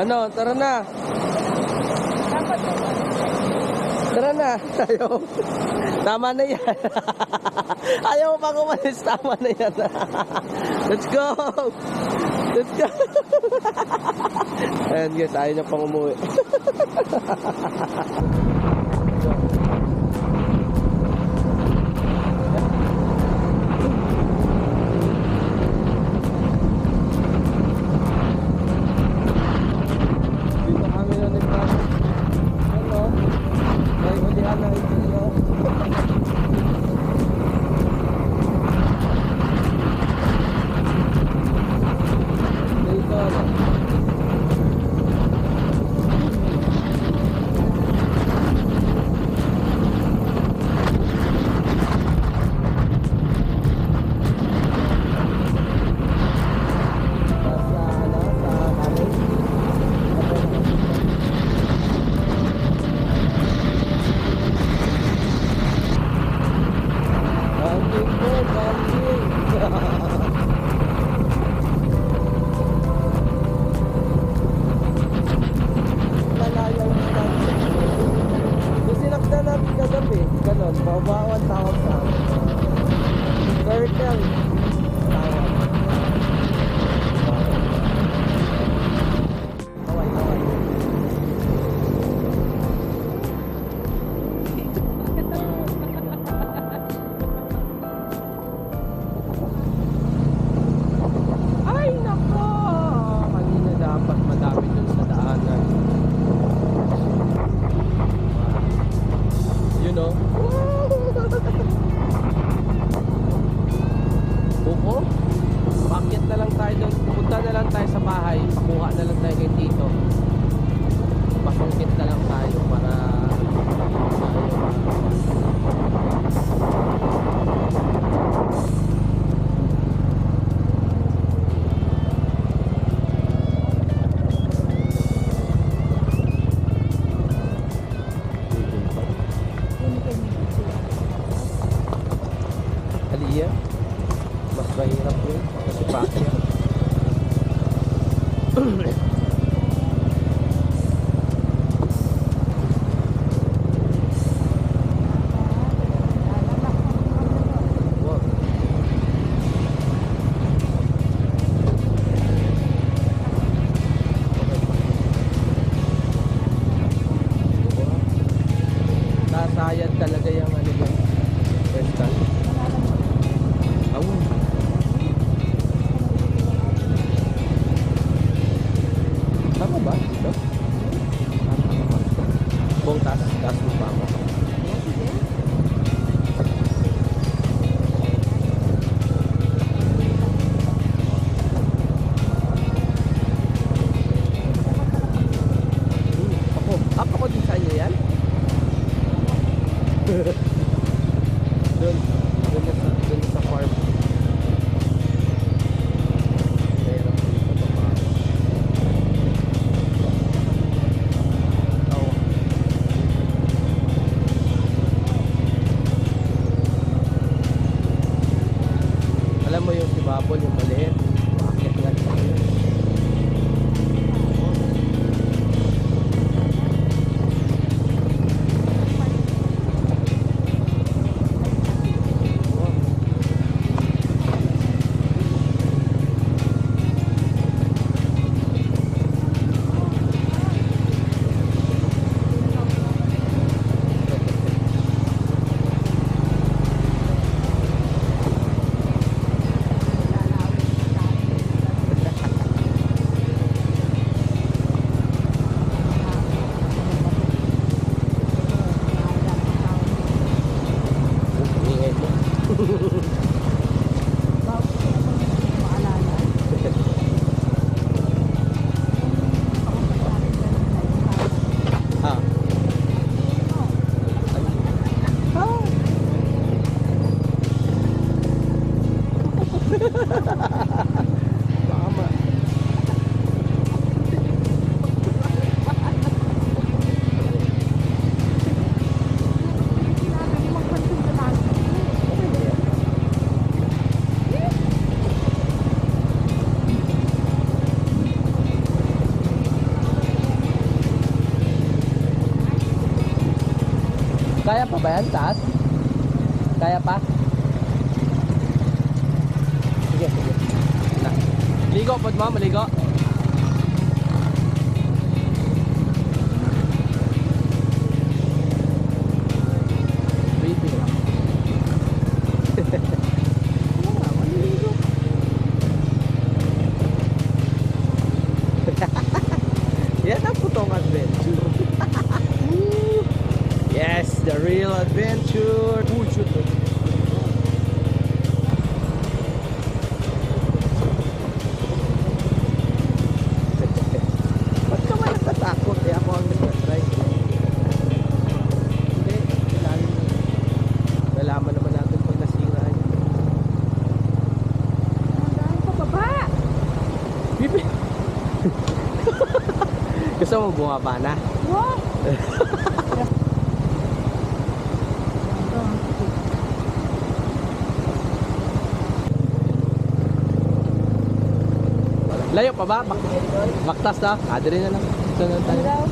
Ano, tara na. Tara na. Ayaw. Tama na yan. Ayaw pa kumalis. Tama na yan. Let's go. Let's go. Ayan guys, ayaw niya pang umuwi. Babawan tawag sa circle tawag. Kaway. Ay nako, kanina dapat madami dun sa daanan. You know, buko, bakit na lang tayo doon, punta na lang tayo sa bahay, pakuha na lang tayo kay Tito, pasungkit na lang tayo para Aliyah, mas mahirap yun kasi pakya. Nasayad talaga yung ano yun, Western. Tama ba dito? Buong taas mo pa mo. Ako din sa inyo yan? Doon sa farm. Kaya pa ba yan, taas? Kaya pa? Sige, sige. Na. Ligo po mo, maligo. Baby lang. Yan ang putong adventure. Yes, the real adventure. Shoot. Ba't ka man natatakot? Eh, ako ang nag-try. Hindi, nalaman naman natin pag nasira yun. Hanggang pa baba. Bibi! Gusto mo bumaba na? Wow. Layo pa ba? Baktas na? Adre na lang. Sunod tayo.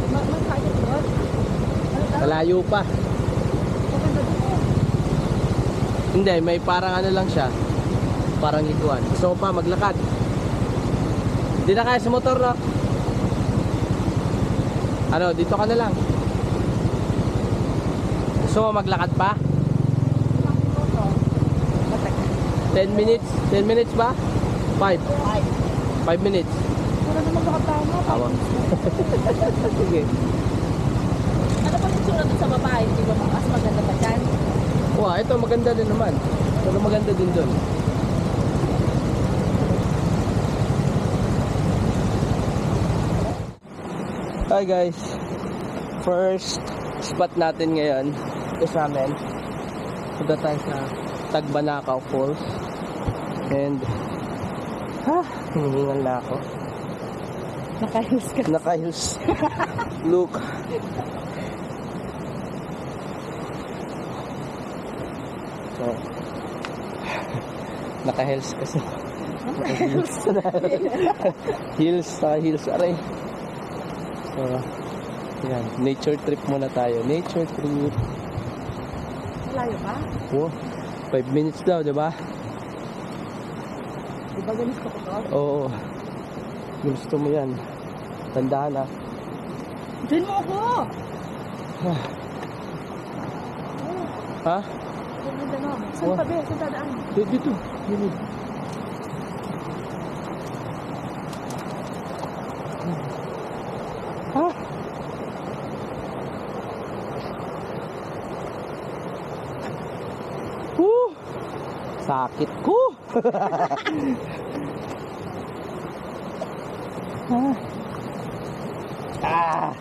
Magkakit doon? Malayo pa. Maganda doon. Hindi, may parang ano lang siya. Parang likuan. Gusto mo pa maglakad? Hindi na kaya sa motor, no? Ano, dito ka na lang. Gusto mo maglakad pa? 10 minutes? 10 minutes ba? 5 minutes. Wala naman makatama. Awa. Sige. Ano pa yung sunod sa babae? Di ba mas maganda pa dyan? Wow, ito maganda din naman. Pero maganda din doon. Hi guys. First spot natin ngayon is namin. Punta tayo sa Tagbanakaw Falls. And hinihingal na ako. Nakahils ka. Naka-heels. Look. So, naka-heels kasi. Naka-heels. Heels, naka-heels. Aray. So, yan. Nature trip muna tayo. Nature trip. Malayo pa? Wow. 5 minutes daw, di ba? Di ba ganito ko to? Oo. Gusto mo yan. Tandaan na. Diyan mo ako! Ha? Saan pa ba? Saan dadaan? Dito. Dito. Ha? Sakit ko. Ah.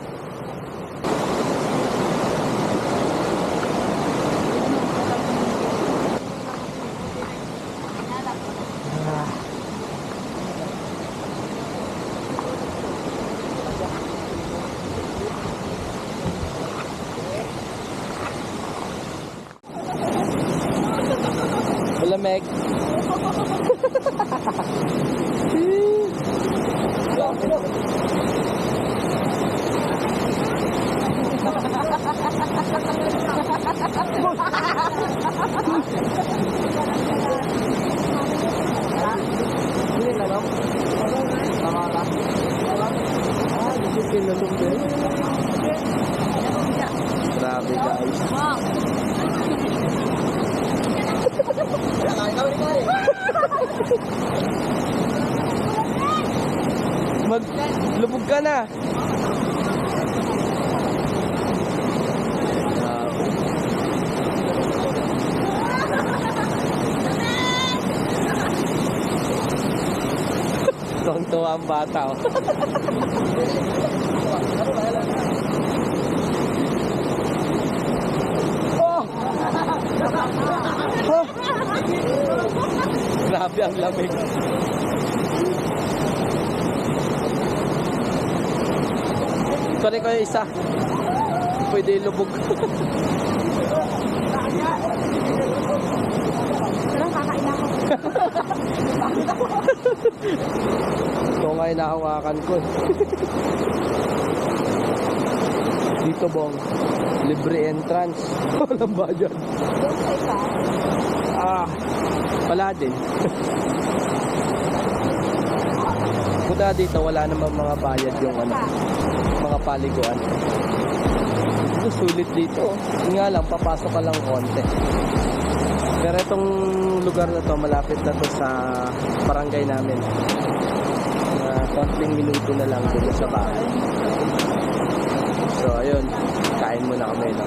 Malamig. Grabe guys. Maglubog ka na. Tuwang-tuwa ang bata. Oh. Oh. Grabe ang lamig. Sorry ko yung isa. Pwede lubog. Parang kakain ako. Ito nga inahawakan ko. Dito bong, libre entrance. Walang bayad. Doon sa isa. Wala din. Punta dito, wala naman mga bayad yung ano, mga paliguan. Ito, sulit dito. Yun nga lang, papasok ka lang konti. Pero itong lugar na to, malapit na to sa barangay namin. Konting minuto na lang dito sa bahay. So, ayun. Kain muna kami, no?